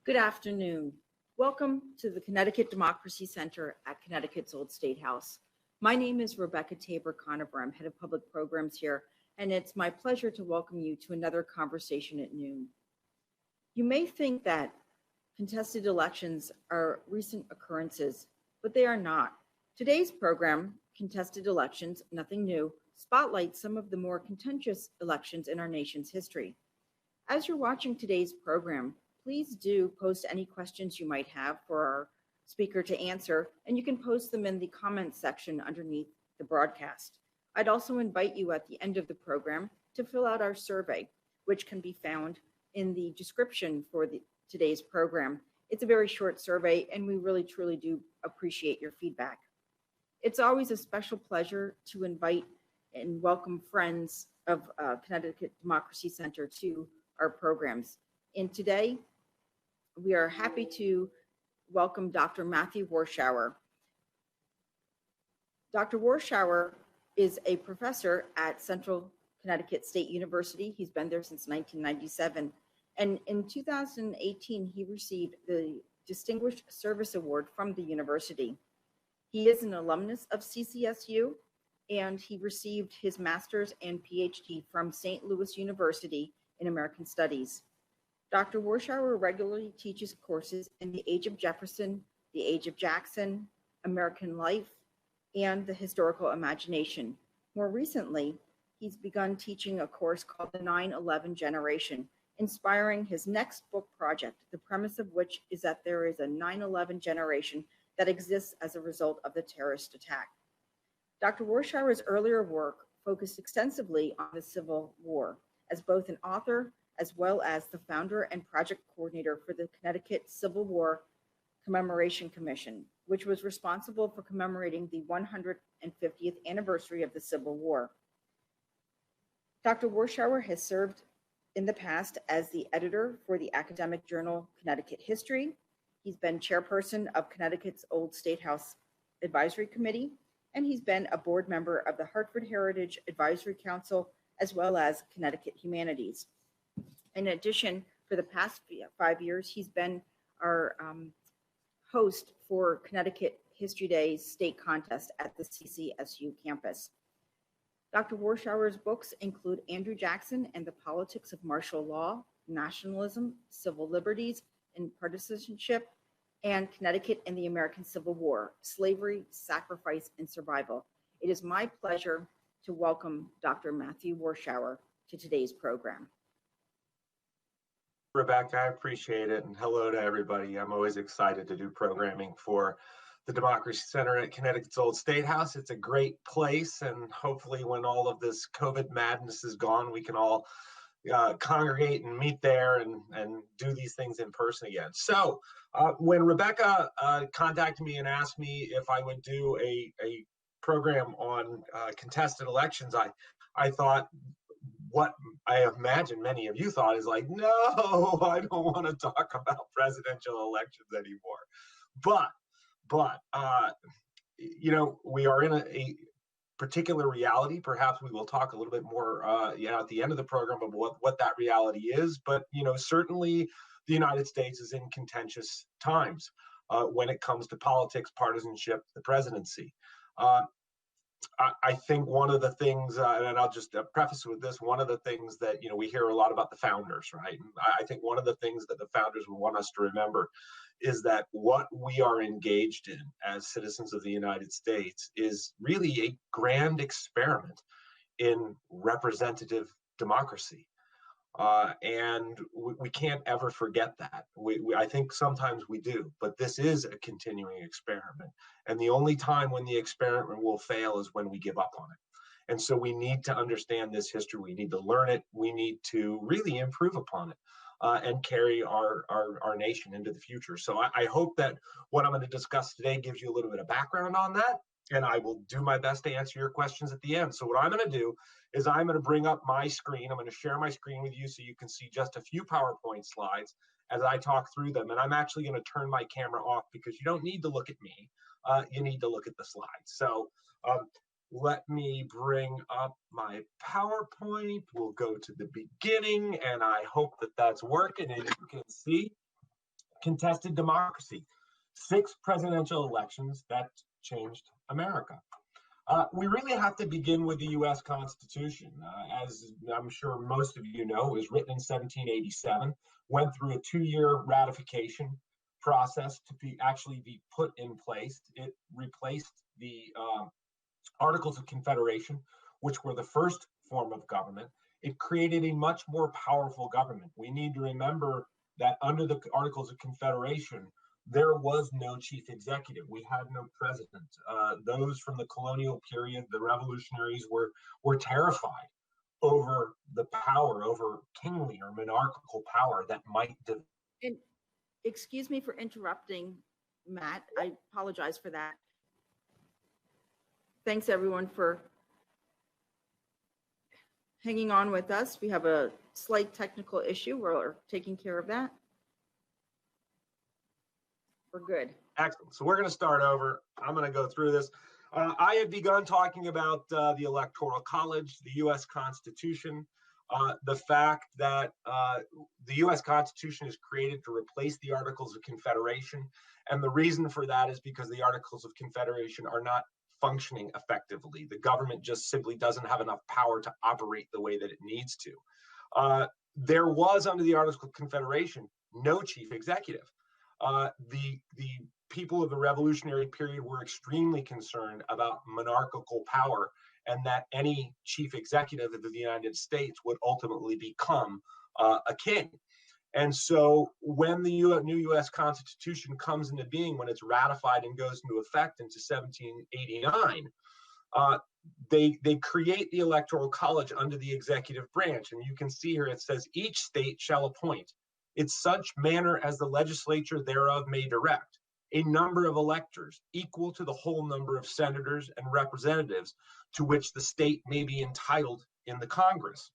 Good afternoon. Welcome to the Connecticut Democracy Center at Connecticut's Old State House. My name is Rebecca Tabor-Conover. I'm head of public programs here, and it's my pleasure to welcome you to another conversation at noon. You may think that contested elections are recent occurrences, but they are not. Today's program, Contested Elections, Nothing New, spotlights some of the more contentious elections in our nation's history. As you're watching today's program, please do post any questions you might have for our speaker to answer, and you can post them in the comments section underneath the broadcast. I'd also invite you at the end of the program to fill out our survey, which can be found in the description for today's program. It's a very short survey, and we really truly do appreciate your feedback. It's always a special pleasure to invite and welcome friends of Connecticut Democracy Center to our programs. And today, we are happy to welcome Dr. Matthew Warshauer. Dr. Warshauer is a professor at Central Connecticut State University. He's been there since 1997. And in 2018, he received the Distinguished Service Award from the university. He is an alumnus of CCSU, and he received his master's and PhD from St. Louis University in American Studies. Dr. Warshauer regularly teaches courses in the Age of Jefferson, the Age of Jackson, American Life, and the Historical Imagination. More recently, he's begun teaching a course called the 9/11 Generation, inspiring his next book project, the premise of which is that there is a 9/11 generation that exists as a result of the terrorist attack. Dr. Warshauer's earlier work focused extensively on the Civil War, as both an author as well as the founder and project coordinator for the Connecticut Civil War Commemoration Commission, which was responsible for commemorating the 150th anniversary of the Civil War. Dr. Warshauer has served in the past as the editor for the academic journal Connecticut History. He's been chairperson of Connecticut's Old State House Advisory Committee, and he's been a board member of the Hartford Heritage Advisory Council, as well as Connecticut Humanities. In addition, for the past 5 years, he's been our host for Connecticut History Day's state contest at the CCSU campus. Dr. Warshauer's books include Andrew Jackson and the Politics of Martial Law, Nationalism, Civil Liberties, and Partisanship, and Connecticut and the American Civil War, Slavery, Sacrifice, and Survival. It is my pleasure to welcome Dr. Matthew Warshauer to today's program. Rebecca, I appreciate it, and hello to everybody. I'm always excited to do programming for the Democracy Center at Connecticut's Old State House. It's a great place, and hopefully when all of this COVID madness is gone, we can all congregate and meet there and do these things in person again. So when Rebecca contacted me and asked me if I would do a program on contested elections, I thought, what I imagine many of you thought is like, no, I don't want to talk about presidential elections anymore. But you know, we are in a particular reality. Perhaps we will talk a little bit more at the end of the program of what that reality is. But, you know, certainly the United States is in contentious times when it comes to politics, partisanship, the presidency. I think one of the things, and I'll just preface with this, one of the things that, you know, we hear a lot about the founders, right? And I think one of the things that the founders would want us to remember is that what we are engaged in as citizens of the United States is really a grand experiment in representative democracy. And we can't ever forget that. I think sometimes we do, but this is a continuing experiment. And the only time when the experiment will fail is when we give up on it. And so we need to understand this history. We need to learn it. We need to really improve upon it and carry our nation into the future. So I hope that what I'm going to discuss today gives you a little bit of background on that. And I will do my best to answer your questions at the end. So what I'm going to do is I'm going to bring up my screen. I'm going to share my screen with you so you can see just a few PowerPoint slides as I talk through them. And I'm actually going to turn my camera off because you don't need to look at me. You need to look at the slides. So let me bring up my PowerPoint. We'll go to the beginning, and I hope that that's working. And you can see, contested democracy. 6 presidential elections that changed America. We really have to begin with the U.S. Constitution. As I'm sure most of you know, it was written in 1787, went through a 2-year ratification process to actually be put in place. It replaced the Articles of Confederation, which were the first form of government. It created a much more powerful government. We need to remember that under the Articles of Confederation, there was no chief executive. We had no president. Those from the colonial period, the revolutionaries, were terrified over the power, over kingly or monarchical power that might develop. And excuse me for interrupting, Matt. I apologize for that. Thanks everyone for hanging on with us. We have a slight technical issue. We're taking care of that. We're good. Excellent. So we're going to start over. I'm going to go through this. I had begun talking about the Electoral College, the U.S. Constitution, the fact that the U.S. Constitution is created to replace the Articles of Confederation. And the reason for that is because the Articles of Confederation are not functioning effectively. The government just simply doesn't have enough power to operate the way that it needs to. There was, under the Articles of Confederation, no chief executive. The people of the revolutionary period were extremely concerned about monarchical power and that any chief executive of the United States would ultimately become a king. And so when the new U.S. Constitution comes into being, when it's ratified and goes into effect into 1789, they create the Electoral College under the executive branch. And you can see here it says, each state shall appoint in such manner as the legislature thereof may direct a number of electors equal to the whole number of senators and representatives to which the state may be entitled in the Congress.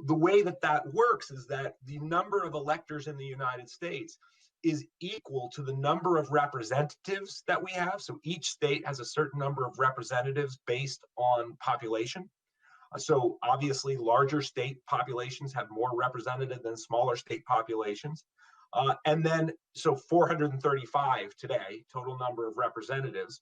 The way that works is that the number of electors in the United States is equal to the number of representatives that we have. So each state has a certain number of representatives based on population. So obviously larger state populations have more representative than smaller state populations. And then, so 435 today, total number of representatives,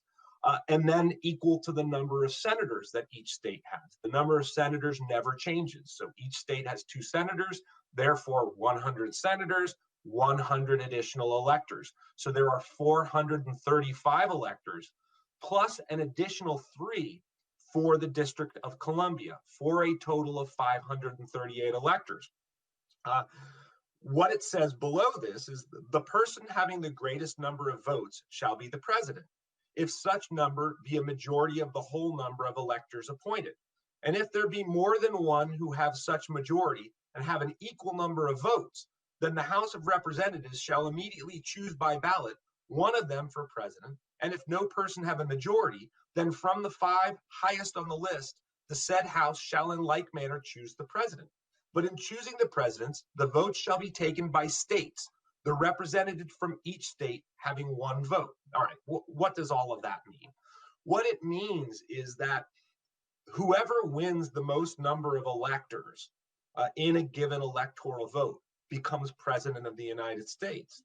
and then equal to the number of senators that each state has. The number of senators never changes. So each state has 2 senators, therefore 100 senators, 100 additional electors. So there are 435 electors, plus an additional 3 for the District of Columbia, for a total of 538 electors. What it says below this is the person having the greatest number of votes shall be the president, if such number be a majority of the whole number of electors appointed. And if there be more than one who have such majority and have an equal number of votes, then the House of Representatives shall immediately choose by ballot one of them for president. And if no person have a majority, then from the 5 highest on the list, the said House shall in like manner choose the president. But in choosing the presidents, the votes shall be taken by states, the representative from each state having 1 vote. All right, what does all of that mean? What it means is that whoever wins the most number of electors in a given electoral vote becomes president of the United States.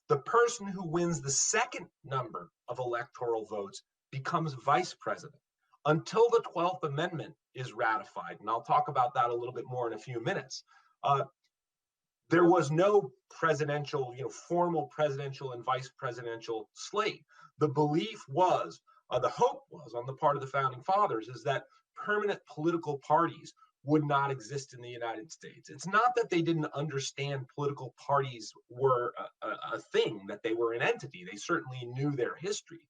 The person who wins the second number of electoral votes becomes vice president until the 12th Amendment is ratified. And I'll talk about that a little bit more in a few minutes. There was no presidential, formal presidential and vice presidential slate. The belief was, the hope was on the part of the founding fathers, is that permanent political parties would not exist in the United States. It's not that they didn't understand political parties were a thing, that they were an entity. They certainly knew their history.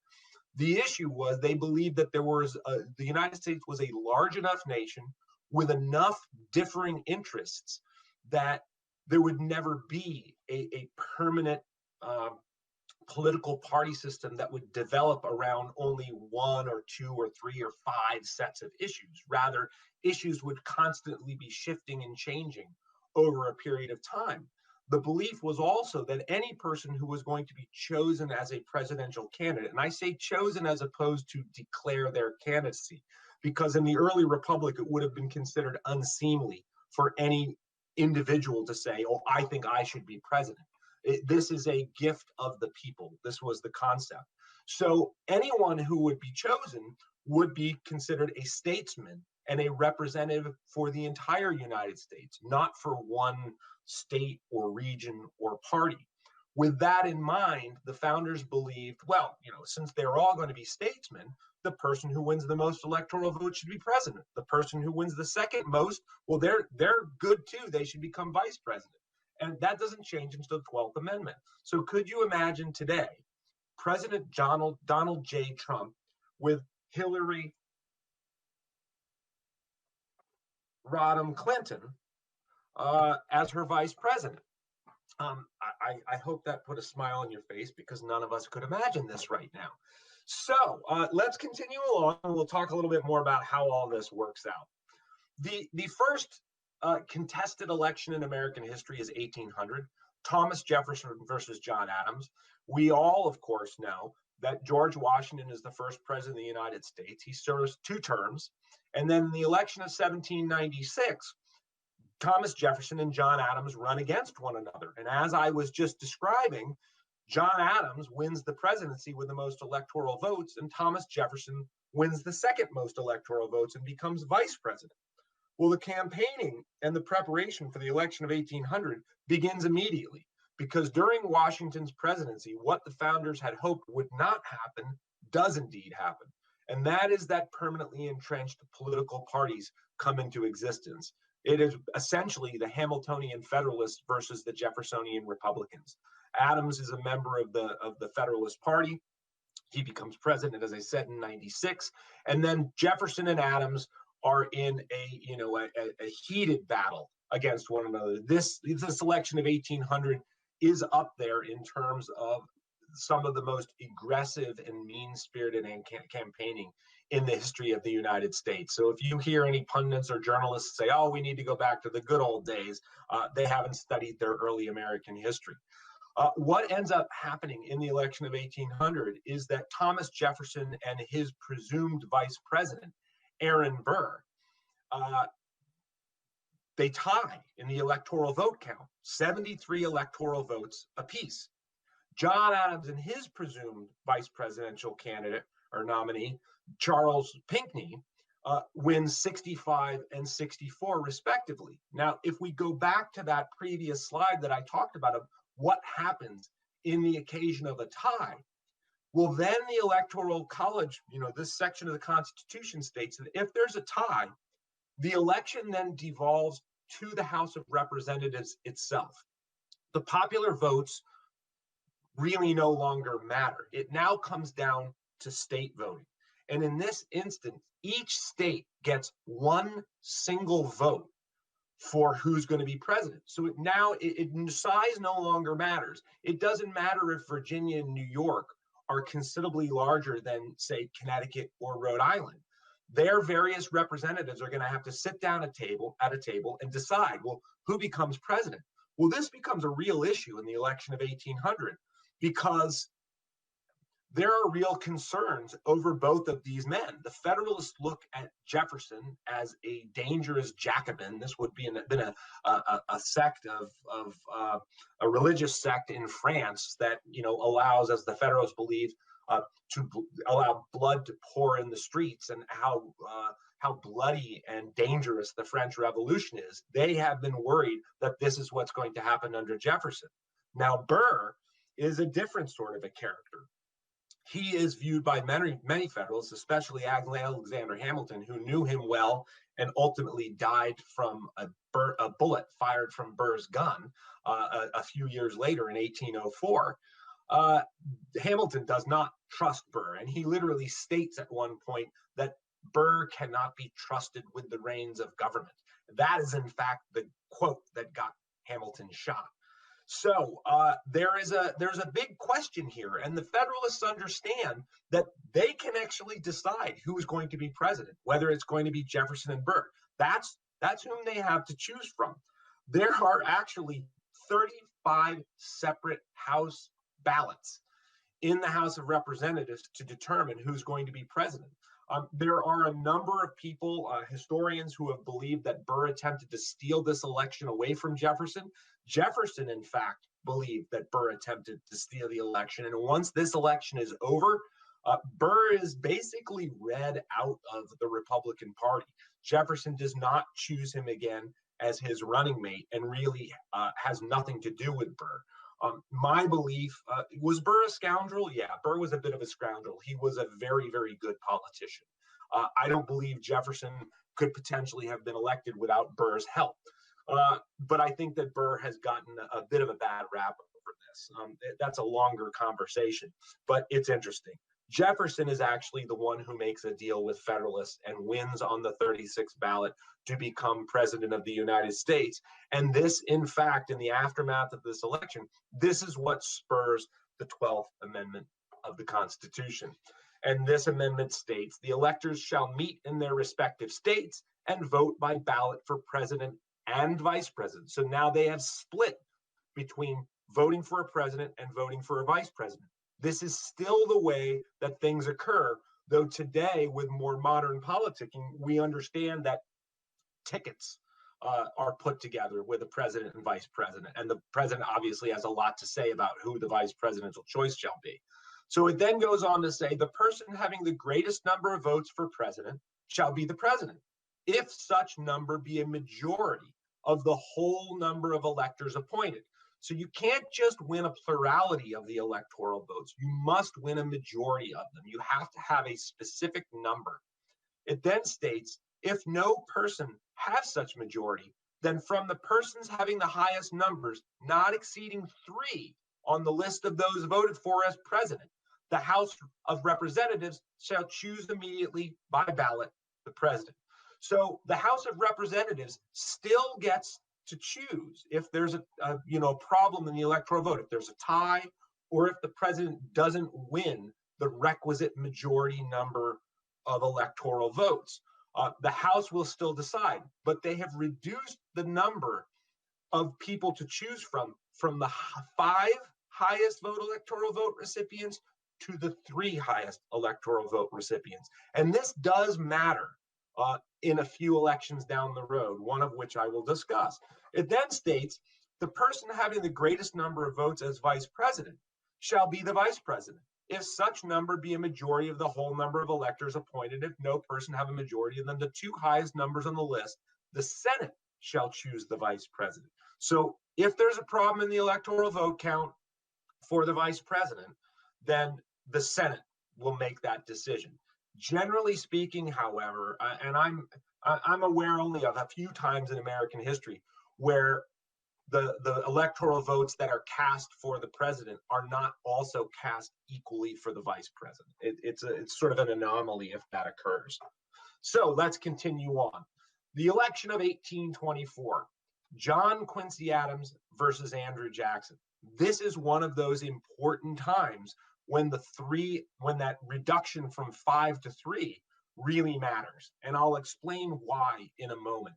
The issue was they believed that the United States was a large enough nation with enough differing interests that there would never be a permanent political party system that would develop around only 1 or 2 or 3 or 5 sets of issues. Rather, issues would constantly be shifting and changing over a period of time. The belief was also that any person who was going to be chosen as a presidential candidate, and I say chosen as opposed to declare their candidacy, because in the early republic, it would have been considered unseemly for any individual to say, oh, I think I should be president. This is a gift of the people. This was the concept. So anyone who would be chosen would be considered a statesman and a representative for the entire United States, not for one state or region or party. With that in mind, the founders believed, well, since they're all going to be statesmen, the person who wins the most electoral votes should be president. The person who wins the second most, well, they're good too. They should become vice president. And that doesn't change until the 12th Amendment. So could you imagine today President Donald J. Trump with Hillary Rodham Clinton as her vice president? I hope that put a smile on your face, because none of us could imagine this right now. So let's continue along, and we'll talk a little bit more about how all this works out. The first contested election in American history is 1800, Thomas Jefferson versus John Adams. We all, of course, know that George Washington is the first president of the United States. He serves 2 terms. And then in the election of 1796, Thomas Jefferson and John Adams run against one another. And as I was just describing, John Adams wins the presidency with the most electoral votes, and Thomas Jefferson wins the second most electoral votes and becomes vice president. Well, the campaigning and the preparation for the election of 1800 begins immediately, because during Washington's presidency, what the founders had hoped would not happen does indeed happen. And that is that permanently entrenched political parties come into existence. It is essentially the Hamiltonian Federalists versus the Jeffersonian Republicans. Adams is a member of the Federalist Party. He becomes president, as I said, in 96. And then Jefferson and Adams are in a heated battle against one another. This election of 1800 is up there in terms of some of the most aggressive and mean-spirited campaigning in the history of the United States. So if you hear any pundits or journalists say, oh, we need to go back to the good old days, they haven't studied their early American history. What ends up happening in the election of 1800 is that Thomas Jefferson and his presumed vice president, Aaron Burr, they tie in the electoral vote count, 73 electoral votes apiece. John Adams and his presumed vice presidential candidate or nominee, Charles Pinckney, wins 65 and 64 respectively. Now, if we go back to that previous slide that I talked about of what happens in the occasion of a tie, well, then the Electoral College, this section of the Constitution states that if there's a tie, the election then devolves to the House of Representatives itself. The popular votes really no longer matter. It now comes down to state voting. And in this instance, each state gets one single vote for who's going to be president. So size no longer matters. It doesn't matter if Virginia and New York are considerably larger than, say, Connecticut or Rhode Island. Their various representatives are going to have to sit down at a table and decide, well, who becomes president? Well, this becomes a real issue in the election of 1800, because there are real concerns over both of these men. The Federalists look at Jefferson as a dangerous Jacobin. This would be been a sect of a religious sect in France that allows, as the Federalists believe, to allow blood to pour in the streets, and how bloody and dangerous the French Revolution is. They have been worried that this is what's going to happen under Jefferson. Now, Burr is a different sort of a character. He is viewed by many Federalists, especially Alexander Hamilton, who knew him well and ultimately died from a bullet fired from Burr's gun a few years later in 1804. Hamilton does not trust Burr, and he literally states at one point that Burr cannot be trusted with the reins of government. That is, in fact, the quote that got Hamilton shot. So there's a big question here, and the Federalists understand that they can actually decide who is going to be president, whether it's going to be Jefferson and Burr. That's whom they have to choose from. There are actually 35 separate House ballots in the House of Representatives to determine who's going to be president. There are a number of people, historians, who have believed that Burr attempted to steal this election away from Jefferson. Jefferson, in fact, believed that Burr attempted to steal the election. And once this election is over, Burr is basically read out of the Republican Party. Jefferson does not choose him again as his running mate and really has nothing to do with Burr. My belief, was Burr a scoundrel? Yeah, Burr was a bit of a scoundrel. He was a very, very good politician. I don't believe Jefferson could potentially have been elected without Burr's help. But I think that Burr has gotten a bit of a bad rap over this. That's a longer conversation, but it's interesting. Jefferson is actually the one who makes a deal with Federalists and wins on the 36th ballot to become president of the United States. And this, in fact, in the aftermath of this election, this is what spurs the 12th Amendment of the Constitution. And this amendment states, the electors shall meet in their respective states and vote by ballot for president and vice president. So now they have split between voting for a president and voting for a vice president. This is still the way that things occur, though today, with more modern politicking, we understand that tickets are put together with a president and vice president. And the president obviously has a lot to say about who the vice presidential choice shall be. So it then goes on to say, the person having the greatest number of votes for president shall be the president, if such number be a majority of the whole number of electors appointed. So you can't just win a plurality of the electoral votes. You must win a majority of them. You have to have a specific number. It then states, if no person has such majority, then from the persons having the highest numbers, not exceeding 3 on the list of those voted for as president, the House of Representatives shall choose immediately by ballot the president. So the House of Representatives still gets to choose if there's a problem in the electoral vote, if there's a tie, or if the president doesn't win the requisite majority number of electoral votes. The House will still decide, but they have reduced the number of people to choose from the 5 highest electoral vote recipients to the 3 highest electoral vote recipients. And this does matter in a few elections down the road, one of which I will discuss. It then states, the person having the greatest number of votes as vice president shall be the vice president, if such number be a majority of the whole number of electors appointed. If no person have a majority of them, the 2 highest numbers on the list, the Senate shall choose the vice president. So if there's a problem in the electoral vote count for the vice president, then the Senate will make that decision. Generally speaking, however, and I'm aware only of a few times in American history where the electoral votes that are cast for the president are not also cast equally for the vice president. It's sort of an anomaly if that occurs. So let's continue on. The election of 1824, John Quincy Adams versus Andrew Jackson. This is one of those important times when that reduction from 5 to 3 really matters. And I'll explain why in a moment.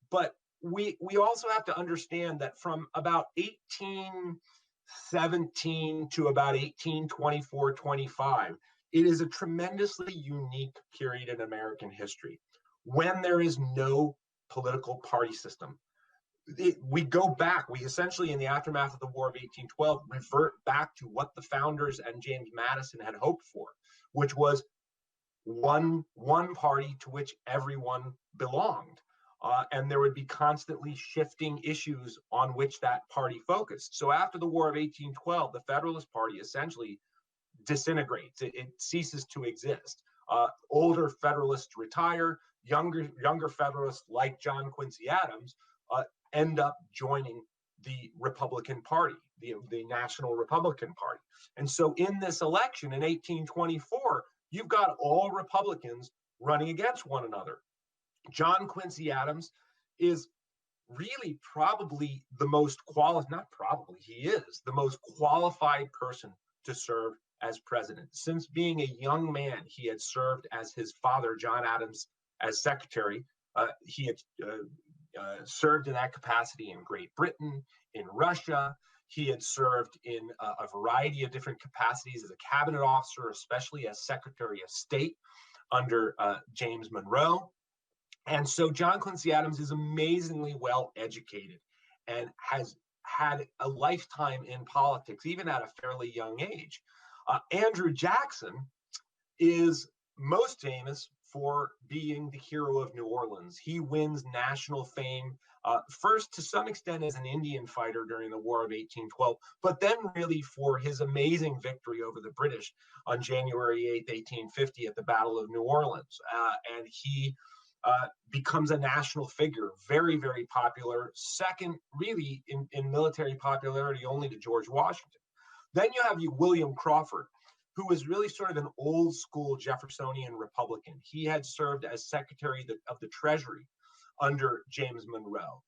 But we also have to understand that from about 1817 to about 1824-25, it is a tremendously unique period in American history when there is no political party system. We go back, we essentially, in the aftermath of the War of 1812, revert back to what the founders and James Madison had hoped for, which was one party to which everyone belonged. And there would be constantly shifting issues on which that party focused. So after the War of 1812, the Federalist Party essentially disintegrates. It ceases to exist. Older Federalists retire. Younger Federalists like John Quincy Adams end up joining the Republican Party, the National Republican Party. And so in this election in 1824, you've got all Republicans running against one another. John Quincy Adams is really probably the most he is the most qualified person to serve as president. Since being a young man, he had served as his father, John Adams, as secretary. He had served in that capacity in Great Britain, in Russia. He had served in a variety of different capacities as a cabinet officer, especially as Secretary of State under James Monroe. And so John Quincy Adams is amazingly well educated and has had a lifetime in politics, even at a fairly young age. Andrew Jackson is most famous for being the hero of New Orleans. He wins national fame, first to some extent as an Indian fighter during the War of 1812, but then really for his amazing victory over the British on January 8th, 1850 at the Battle of New Orleans. And he becomes a national figure, very, very popular, second really in military popularity only to George Washington. Then you have William Crawford, who was really sort of an old school Jeffersonian Republican. He had served as Secretary of the Treasury under James Monroe.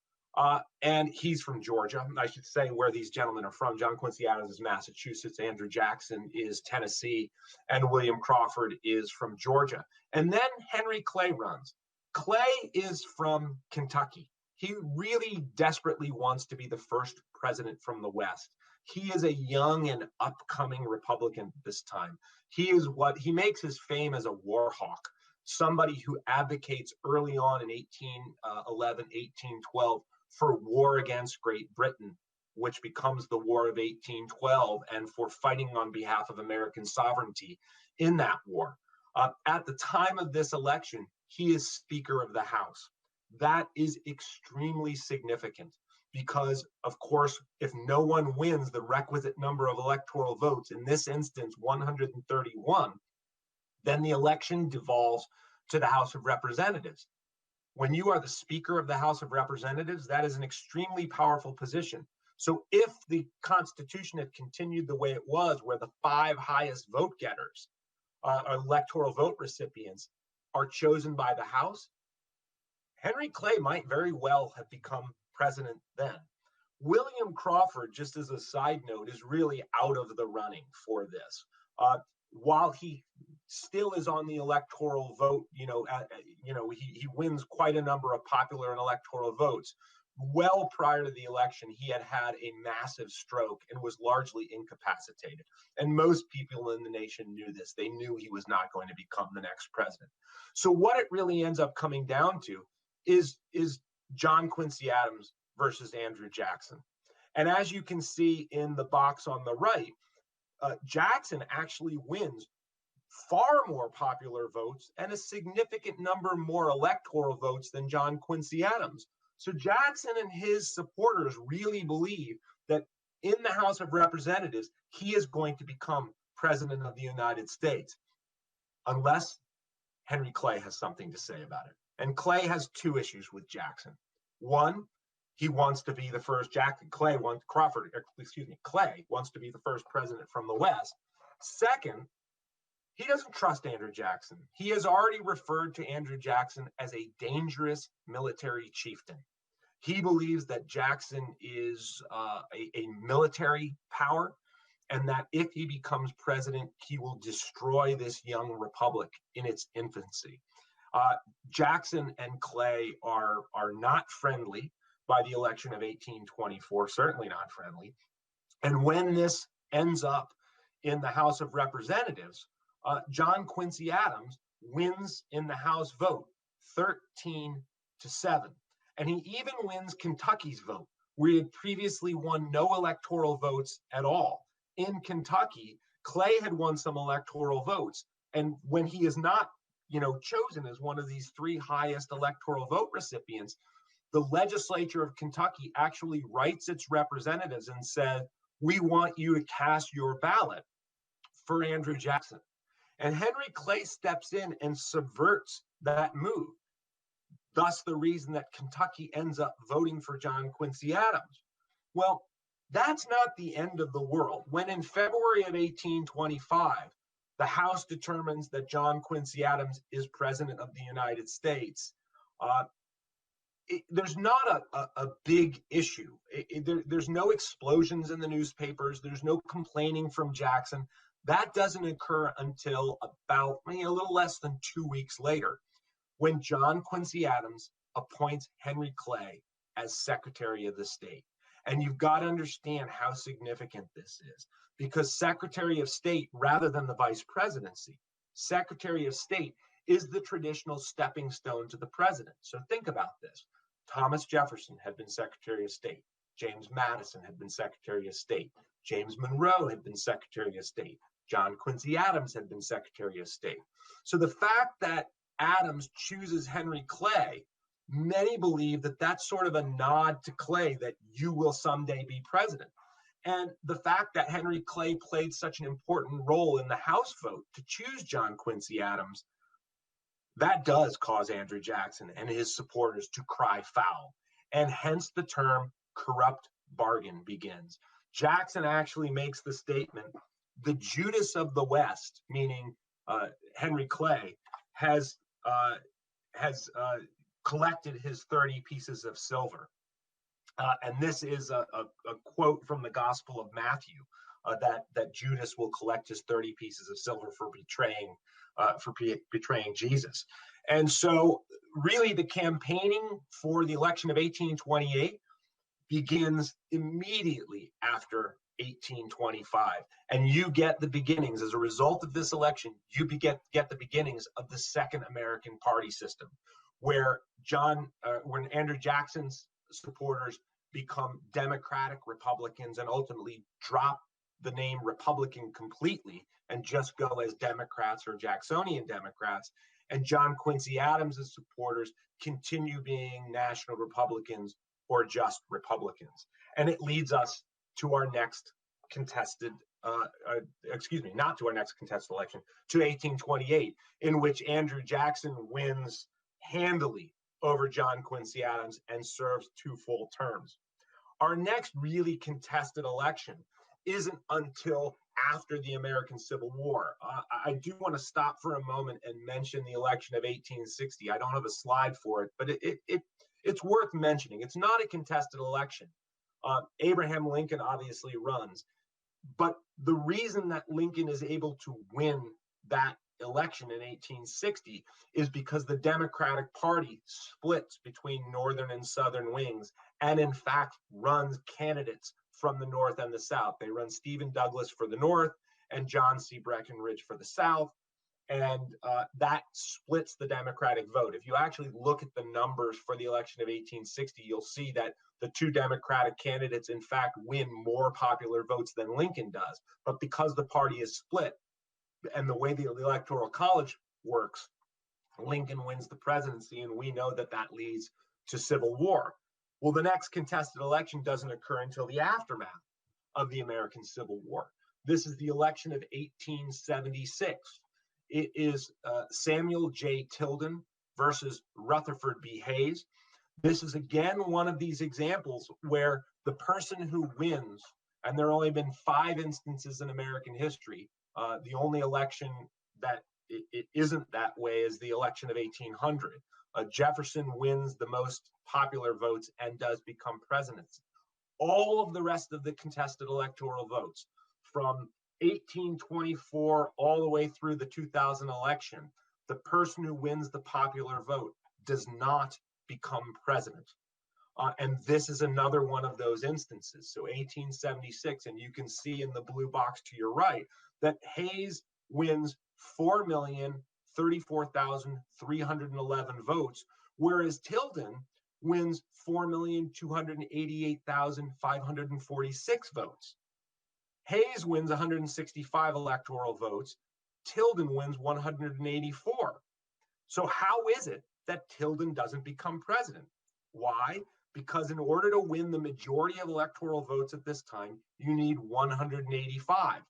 And he's from Georgia, I should say, where these gentlemen are from. John Quincy Adams is Massachusetts, Andrew Jackson is Tennessee, and William Crawford is from Georgia. And then Henry Clay runs. Clay is from Kentucky. He really desperately wants to be the first president from the West. He is a young and upcoming Republican at this time. He makes his fame as a war hawk, somebody who advocates early on in 1811, 1812 for war against Great Britain, which becomes the War of 1812, and for fighting on behalf of American sovereignty in that war. At the time of this election, he is Speaker of the House. That is extremely significant because, of course, if no one wins the requisite number of electoral votes, in this instance 131, then the election devolves to the House of Representatives. When you are the Speaker of the House of Representatives, that is an extremely powerful position. So if the Constitution had continued the way it was, where the 5 highest vote getters, electoral vote recipients, are chosen by the House, Henry Clay might very well have become president then. William Crawford, just as a side note, is really out of the running for this. While he still is on the electoral vote, he wins quite a number of popular and electoral votes. Well prior to the election, he had had a massive stroke and was largely incapacitated. And most people in the nation knew this. They knew he was not going to become the next president. So what it really ends up coming down to is John Quincy Adams versus Andrew Jackson. And as you can see in the box on the right, Jackson actually wins far more popular votes and a significant number more electoral votes than John Quincy Adams. So Jackson and his supporters really believe that in the House of Representatives, he is going to become president of the United States, unless Henry Clay has something to say about it. And Clay has 2 issues with Jackson. One, he wants to be the first. Clay wants to be the first president from the West. Second, he doesn't trust Andrew Jackson. He has already referred to Andrew Jackson as a dangerous military chieftain. He believes that Jackson is a military power, and that if he becomes president, he will destroy this young republic in its infancy. Jackson and Clay are not friendly by the election of 1824, certainly not friendly. And when this ends up in the House of Representatives, John Quincy Adams wins in the House vote 13-7. And he even wins Kentucky's vote, where he had previously won no electoral votes at all. In Kentucky, Clay had won some electoral votes. And when he is not, chosen as one of these 3 highest electoral vote recipients, the legislature of Kentucky actually writes its representatives and said, we want you to cast your ballot for Andrew Jackson. And Henry Clay steps in and subverts that move. Thus, the reason that Kentucky ends up voting for John Quincy Adams. Well, that's not the end of the world. When in February of 1825, the House determines that John Quincy Adams is president of the United States, there's not a big issue. There's no explosions in the newspapers. There's no complaining from Jackson. That doesn't occur until about a little less than 2 weeks later, when John Quincy Adams appoints Henry Clay as Secretary of the State. And you've got to understand how significant this is, because Secretary of State, rather than the vice presidency, Secretary of State is the traditional stepping stone to the president. So think about this. Thomas Jefferson had been Secretary of State. James Madison had been Secretary of State. James Monroe had been Secretary of State. John Quincy Adams had been Secretary of State. So the fact that Adams chooses Henry Clay, many believe that that's sort of a nod to Clay, that you will someday be president. And the fact that Henry Clay played such an important role in the House vote to choose John Quincy Adams, that does cause Andrew Jackson and his supporters to cry foul. And hence the term corrupt bargain begins. Jackson actually makes the statement, the Judas of the West, meaning Henry Clay, has collected his 30 pieces of silver. And this is a quote from the Gospel of Matthew, that Judas will collect his 30 pieces of silver for betraying Jesus. And so really the campaigning for the election of 1828 begins immediately after 1825. And you get the beginnings, as a result of this election, you get the beginnings of the second American party system, where when Andrew Jackson's supporters become Democratic Republicans and ultimately drop the name Republican completely and just go as Democrats or Jacksonian Democrats. And John Quincy Adams' supporters continue being National Republicans or just Republicans. And it leads us to our next contested, not to our next contested election, to 1828, in which Andrew Jackson wins handily over John Quincy Adams and serves 2 full terms. Our next really contested election isn't until after the American Civil War. I do want to stop for a moment and mention the election of 1860. I don't have a slide for it, but it's worth mentioning. It's not a contested election. Abraham Lincoln obviously runs, but the reason that Lincoln is able to win that election in 1860 is because the Democratic Party splits between northern and southern wings, and in fact runs candidates from the North and the South. They run Stephen Douglas for the North and John C. Breckinridge for the South, and that splits the Democratic vote. If you actually look at the numbers for the election of 1860, you'll see that the 2 Democratic candidates in fact win more popular votes than Lincoln does. But because the party is split, and the way the Electoral College works, Lincoln wins the presidency, and we know that that leads to civil war. Well, the next contested election doesn't occur until the aftermath of the American Civil War. This is the election of 1876. It is Samuel J. Tilden versus Rutherford B. Hayes. This is again one of these examples where the person who wins, and there have only been 5 instances in American history. The only election that it isn't that way is the election of 1800. Jefferson wins the most popular votes and does become president. All of the rest of the contested electoral votes, from 1824 all the way through the 2000 election, the person who wins the popular vote does not become president. And this is another one of those instances. So 1876, and you can see in the blue box to your right that Hayes wins 4,034,311 votes, whereas Tilden wins 4,288,546 votes. Hayes wins 165 electoral votes. Tilden wins 184. So how is it that Tilden doesn't become president? Why? Because in order to win the majority of electoral votes at this time, you need 185.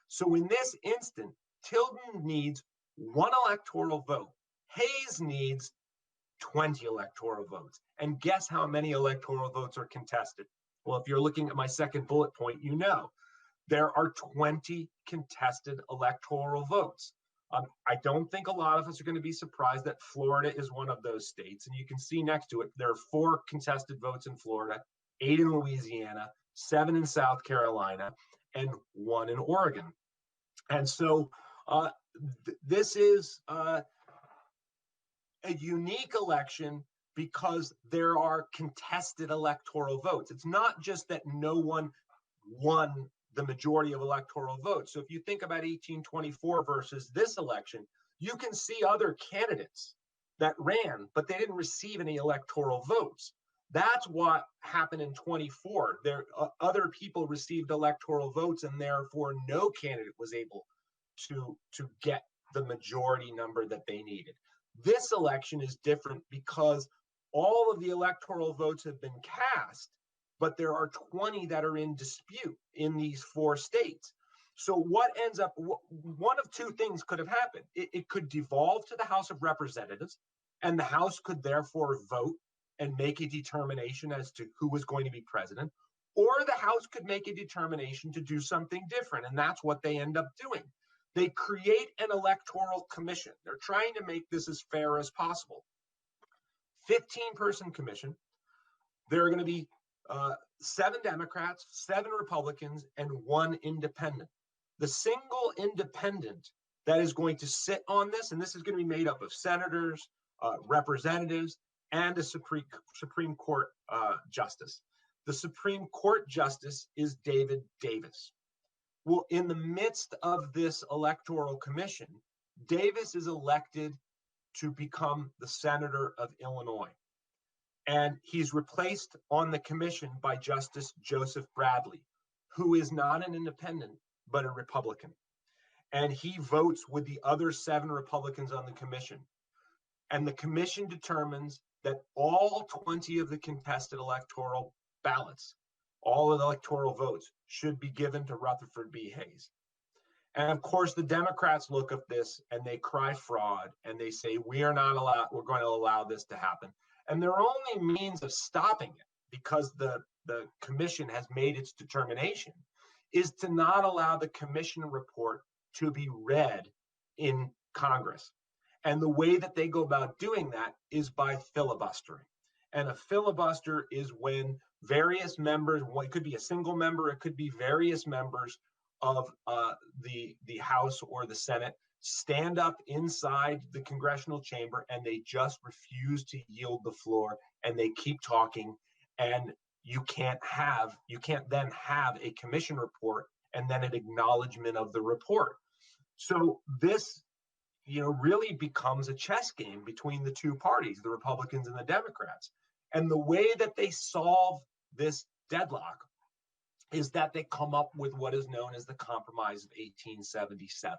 So in this instant, Tilden needs 1 electoral vote. Hayes needs 20 electoral votes. And guess how many electoral votes are contested? Well, if you're looking at my second bullet point, you know there are 20 contested electoral votes. I don't think a lot of us are going to be surprised that Florida is one of those states. And you can see next to it, there are 4 contested votes in Florida, 8 in Louisiana, 7 in South Carolina, and 1 in Oregon. And so this is a unique election because there are contested electoral votes. It's not just that no one won the majority of electoral votes. So if you think about 1824 versus this election, you can see other candidates that ran, but they didn't receive any electoral votes. That's what happened in 24. There, other people received electoral votes, and therefore no candidate was able to get the majority number that they needed. This election is different because all of the electoral votes have been cast, but there are 20 that are in dispute in these 4 states. So what ends up, one of 2 things could have happened. It could devolve to the House of Representatives, and the House could therefore vote and make a determination as to who was going to be president, or the House could make a determination to do something different, and that's what they end up doing. They create an electoral commission. They're trying to make this as fair as possible. 15-person commission. There are going to be 7 Democrats, 7 Republicans, and 1 independent. The single independent that is going to sit on this, and this is going to be made up of senators, representatives, and a Supreme Court justice. The Supreme Court justice is David Davis. Well, in the midst of this electoral commission, Davis is elected to become the senator of Illinois. And he's replaced on the commission by Justice Joseph Bradley, who is not an independent, but a Republican. And he votes with the other 7 Republicans on the commission. And the commission determines that all 20 of the contested electoral ballots, all of the electoral votes, should be given to Rutherford B. Hayes. And of course, the Democrats look at this and they cry fraud, and they say, we're going to allow this to happen. And their only means of stopping it, because the commission has made its determination, is to not allow the commission report to be read in Congress. And the way that they go about doing that is by filibustering. And a filibuster is when various members, it could be a single member, it could be various members of the House or the Senate, stand up inside the congressional chamber and they just refuse to yield the floor, and they keep talking, and you can't then have a commission report and then an acknowledgement of the report. So this, really becomes a chess game between the 2 parties, the Republicans and the Democrats. And the way that they solve this deadlock is that they come up with what is known as the Compromise of 1877.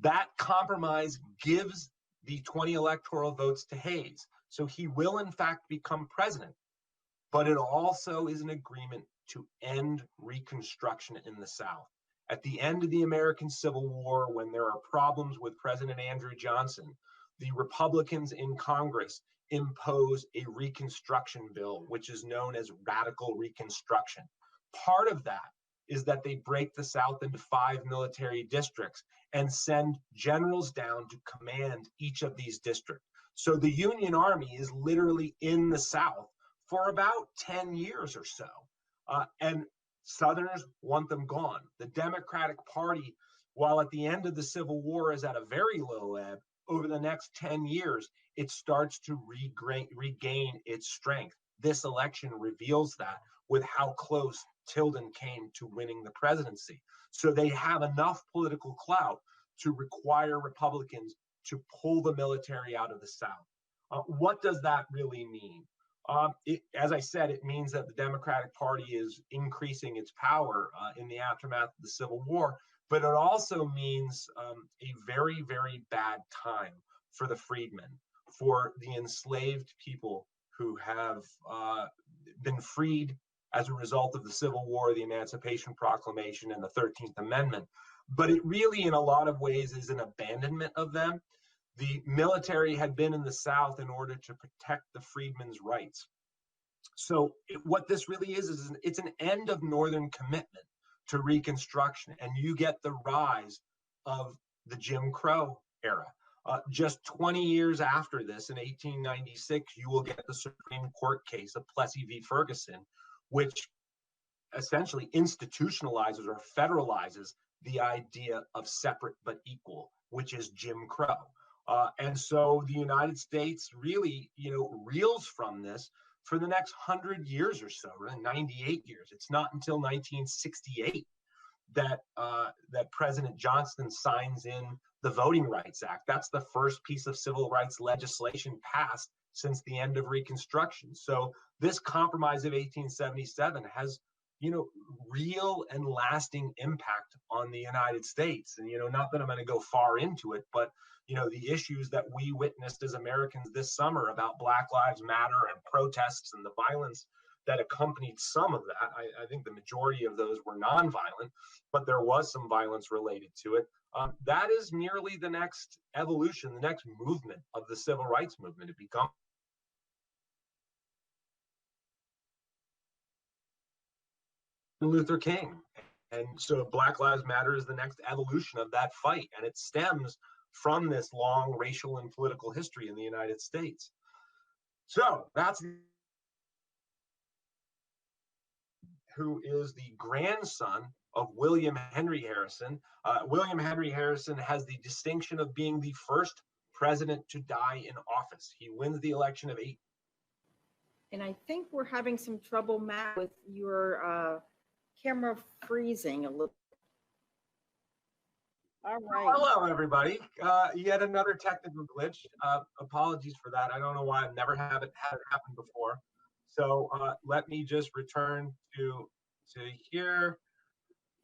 That compromise gives the 20 electoral votes to Hayes. So he will, in fact, become president. But it also is an agreement to end Reconstruction in the South. At the end of the American Civil War, when there are problems with President Andrew Johnson, the Republicans in Congress impose a Reconstruction bill, which is known as radical Reconstruction. Part of that is that they break the South into 5 military districts and send generals down to command each of these districts. So the Union Army is literally in the South for about 10 years or so. And Southerners want them gone. The Democratic Party, while at the end of the Civil War is at a very low ebb, over the next 10 years, it starts to regain its strength. This election reveals that with how close Tilden came to winning the presidency. So they have enough political clout to require Republicans to pull the military out of the South. What does that really mean? As I said, it means that the Democratic Party is increasing its power in the aftermath of the Civil War, but it also means a very, very bad time for the freedmen, for the enslaved people who have been freed as a result of the Civil War, the Emancipation Proclamation, and the 13th Amendment. But it really, in a lot of ways, is an abandonment of them. The military had been in the South in order to protect the freedmen's rights. So what this really is it's an end of Northern commitment to Reconstruction, and you get the rise of the Jim Crow era. Just 20 years after this, in 1896, you will get the Supreme Court case of Plessy v. Ferguson, which essentially institutionalizes or federalizes the idea of separate but equal, which is Jim Crow. And so the United States really, reels from this for the next 100 years or so, really 98 years. It's not until 1968 that President Johnson signs in the Voting Rights Act. That's the first piece of civil rights legislation passed since the end of Reconstruction. So this compromise of 1877 has, real and lasting impact on the United States. And, not that I'm going to go far into it, but, the issues that we witnessed as Americans this summer about Black Lives Matter and protests and the violence that accompanied some of that. I think the majority of those were nonviolent, but there was some violence related to it. That is merely the next evolution, the next movement of the civil rights movement to become Luther King. And so Black Lives Matter is the next evolution of that fight. And it stems from this long racial and political history in the United States. So that's who is the grandson of William Henry Harrison. William Henry Harrison has the distinction of being the first president to die in office. He wins the election of 8. And I think we're having some trouble, Matt, with your camera freezing a little. All right. Hello, everybody. Yet another technical glitch. Apologies for that. I don't know why. I've never had it happen before. So let me just return to here,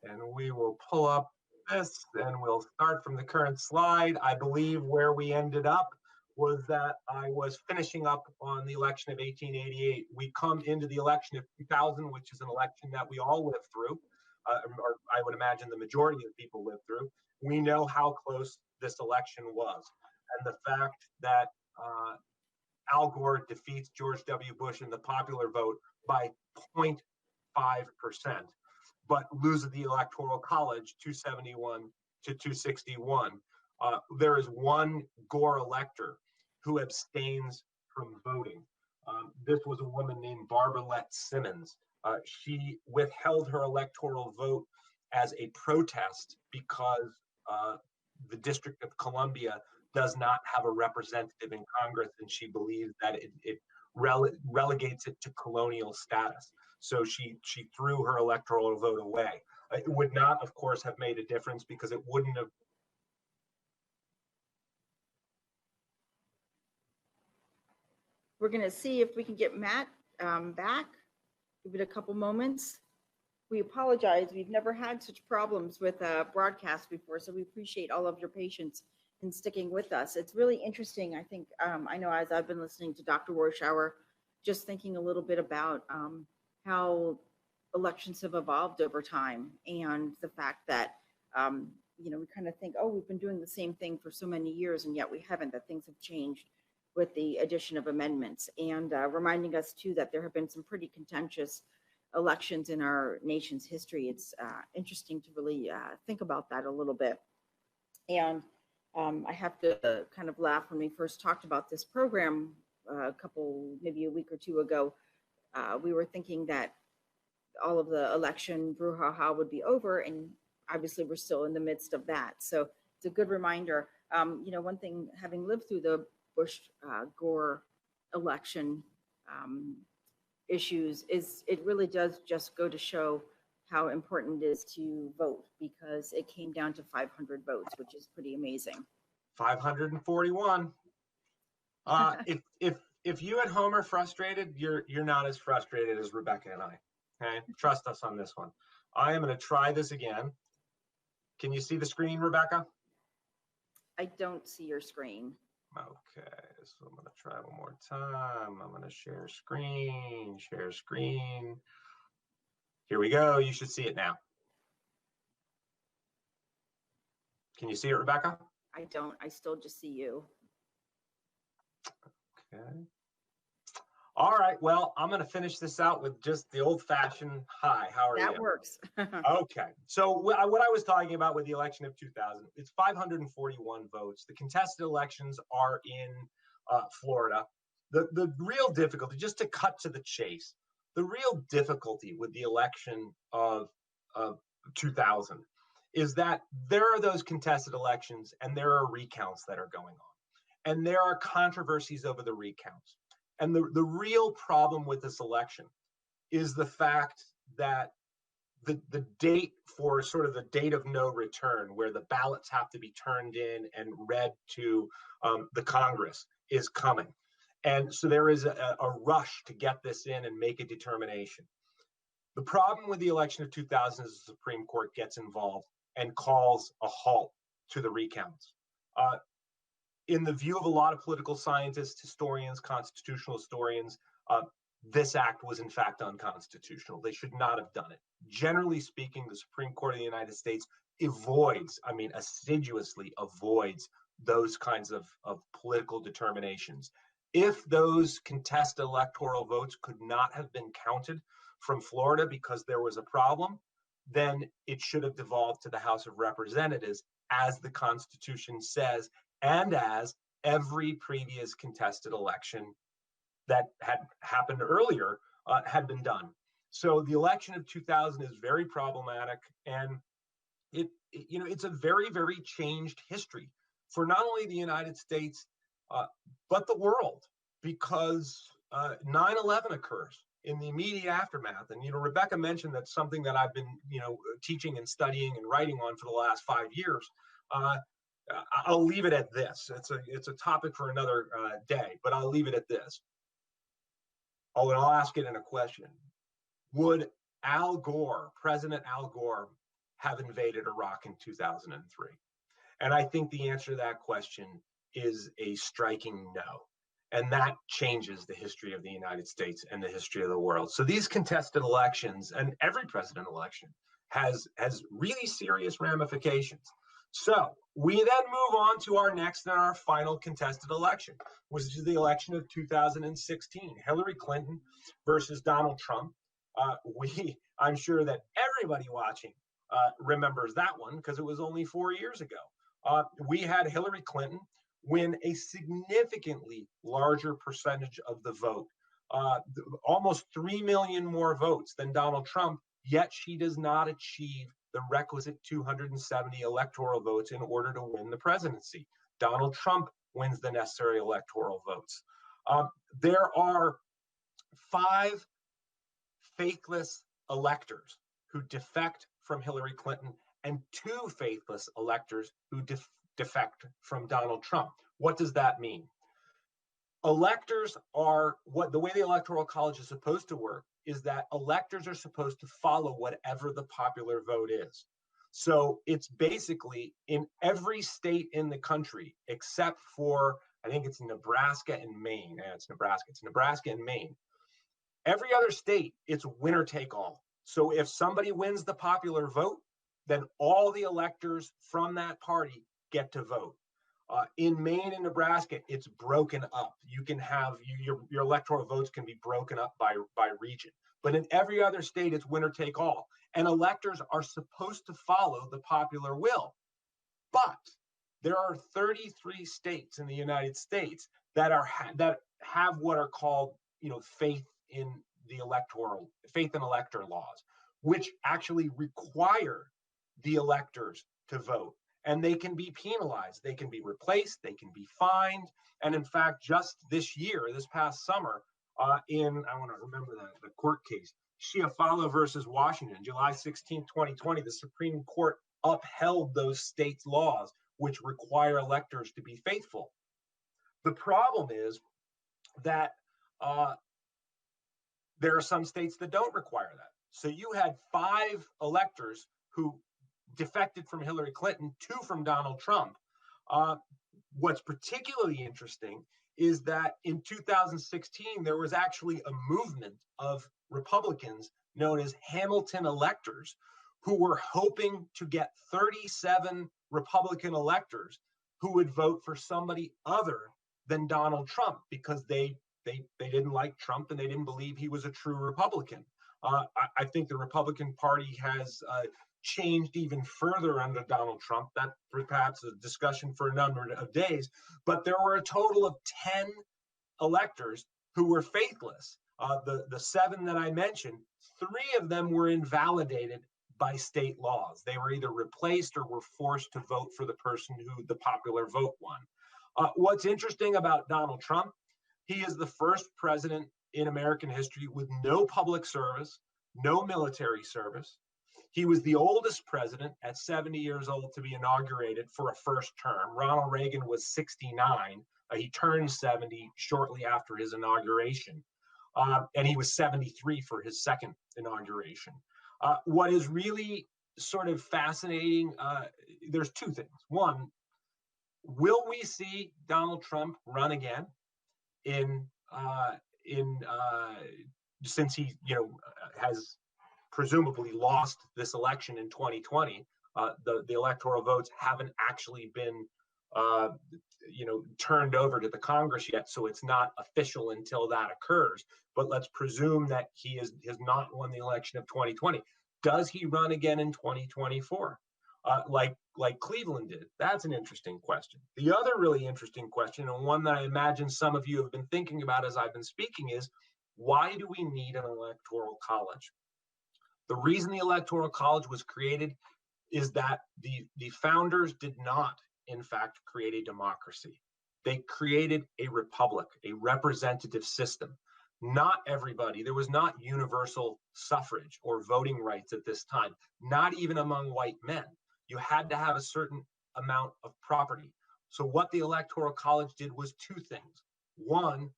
and we will pull up this, and we'll start from the current slide. I believe where we ended up was that I was finishing up on the election of 1888. We come into the election of 2000, which is an election that we all lived through, or I would imagine the majority of people lived through. We know how close this election was, and the fact that Al Gore defeats George W. Bush in the popular vote by 0.5%, but loses the Electoral College 271 to 261. There is one Gore elector who abstains from voting. This was a woman named Barbara Lett Simmons. She withheld her electoral vote as a protest because the District of Columbia does not have a representative in Congress, and she believes that it relegates it to colonial status. So she threw her electoral vote away. It would not, of course, have made a difference because it wouldn't have. We're going to see if we can get Matt back. Give it a couple moments. We apologize. We've never had such problems with broadcast before, so we appreciate all of your patience in sticking with us. It's really interesting. I think, I know as I've been listening to Dr. Warshauer, just thinking a little bit about how elections have evolved over time, and the fact that, we kind of think, oh, we've been doing the same thing for so many years, and yet we haven't, that things have changed with the addition of amendments, and reminding us too that there have been some pretty contentious elections in our nation's history. It's interesting to really think about that a little bit. And I have to kind of laugh when we first talked about this program maybe a week or two ago. We were thinking that all of the election brouhaha would be over, and obviously we're still in the midst of that. So it's a good reminder. One thing, having lived through the Bush-Gore election issues, is it really does just go to show how important it is to vote, because it came down to 500 votes, which is pretty amazing. 541. If you at home are frustrated, you're not as frustrated as Rebecca and I. Okay, trust us on this one. I am going to try this again. Can you see the screen, Rebecca? I don't see your screen. Okay, so I'm going to try one more time. I'm going to share screen. Here we go. You should see it now. Can you see it, Rebecca? I don't. I still just see you. Okay. All right. Well, I'm going to finish this out with just the old-fashioned hi. How are you? That works. Okay. So what I was talking about with the election of 2000, it's 541 votes. The contested elections are in Florida. The real difficulty, just to cut to the chase, the real difficulty with the election of 2000 is that there are those contested elections and there are recounts that are going on. And there are controversies over the recounts. And the real problem with this election is the fact that the date for sort of the date of no return, where the ballots have to be turned in and read to the Congress, is coming. And so there is a rush to get this in and make a determination. The problem with the election of 2000 is the Supreme Court gets involved and calls a halt to the recounts. In the view of a lot of political scientists, historians, constitutional historians, this act was in fact unconstitutional. They should not have done it. Generally speaking, the Supreme Court of the United States assiduously avoids those kinds of political determinations. If those contested electoral votes could not have been counted from Florida because there was a problem, then it should have devolved to the House of Representatives, as the Constitution says, and as every previous contested election that had happened earlier had been done. So the election of 2000 is very problematic, and it's a very, very changed history for not only the United States but the world, because 9/11 occurs in the immediate aftermath. And Rebecca mentioned that's something that I've been teaching and studying and writing on for the last 5 years. I'll leave it at this. It's a topic for another day, but I'll leave it at this. And I'll ask it in a question. Would President Al Gore, have invaded Iraq in 2003? And I think the answer to that question is a striking no. And that changes the history of the United States and the history of the world. So these contested elections, and every president election, has really serious ramifications. So we then move on to our next and our final contested election, which is the election of 2016, Hillary Clinton versus Donald Trump. I'm sure that everybody watching remembers that one because it was only 4 years ago. We had Hillary Clinton win a significantly larger percentage of the vote, almost 3 million more votes than Donald Trump, yet she does not achieve the requisite 270 electoral votes in order to win the presidency. Donald Trump wins the necessary electoral votes. There are 5 faithless electors who defect from Hillary Clinton and 2 faithless electors who defect from Donald Trump. What does that mean? Electors are the way the Electoral College is supposed to work is that electors are supposed to follow whatever the popular vote is. So it's basically in every state in the country, except for, I think it's Nebraska and Maine. It's Nebraska and Maine. Every other state, it's winner take all. So if somebody wins the popular vote, then all the electors from that party get to vote. In Maine and Nebraska, it's broken up. You can have your electoral votes can be broken up by region. But in every other state, it's winner take all. And electors are supposed to follow the popular will. But there are 33 states in the United States that have what are called, faith in elector laws, which actually require the electors to vote. And they can be penalized, they can be replaced, they can be fined. And in fact, just this past summer, I want to remember the court case, Schiaffalo versus Washington, July 16, 2020, the Supreme Court upheld those states' laws, which require electors to be faithful. The problem is that there are some states that don't require that. So you had 5 electors who defected from Hillary Clinton, 2 from Donald Trump. What's particularly interesting is that in 2016, there was actually a movement of Republicans known as Hamilton electors who were hoping to get 37 Republican electors who would vote for somebody other than Donald Trump because they didn't like Trump and they didn't believe he was a true Republican. I think the Republican Party has changed even further under Donald Trump. That perhaps a discussion for a number of days. But there were a total of 10 electors who were faithless. The 7 that I mentioned, 3 of them were invalidated by state laws. They were either replaced or were forced to vote for the person who the popular vote won. What's interesting about Donald Trump, he is the first president in American history with no public service, no military service. He was the oldest president at 70 years old to be inaugurated for a first term. Ronald Reagan was 69. He turned 70 shortly after his inauguration, and he was 73 for his second inauguration. What is really sort of fascinating, there's two things. One, will we see Donald Trump run again since he has presumably lost this election in 2020? The electoral votes haven't actually been turned over to the Congress yet, so it's not official until that occurs. But let's presume that he has not won the election of 2020. Does he run again in 2024, like Cleveland did? That's an interesting question. The other really interesting question, and one that I imagine some of you have been thinking about as I've been speaking, is why do we need an electoral college? The reason the electoral college was created is that the founders did not, in fact, create a democracy. They created a republic, a representative system. Not everybody, there was not universal suffrage or voting rights at this time, not even among white men. You had to have a certain amount of property. So what the Electoral College did was two things. One,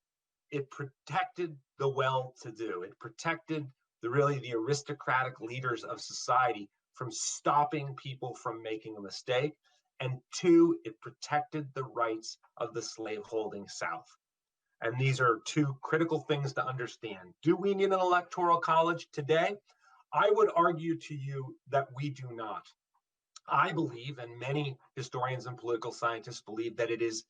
it protected the well-to-do. It protected the aristocratic leaders of society from stopping people from making a mistake. And two, it protected the rights of the slaveholding South. And these are two critical things to understand. Do we need an electoral college today? I would argue to you that we do not. I believe, and many historians and political scientists believe, that it is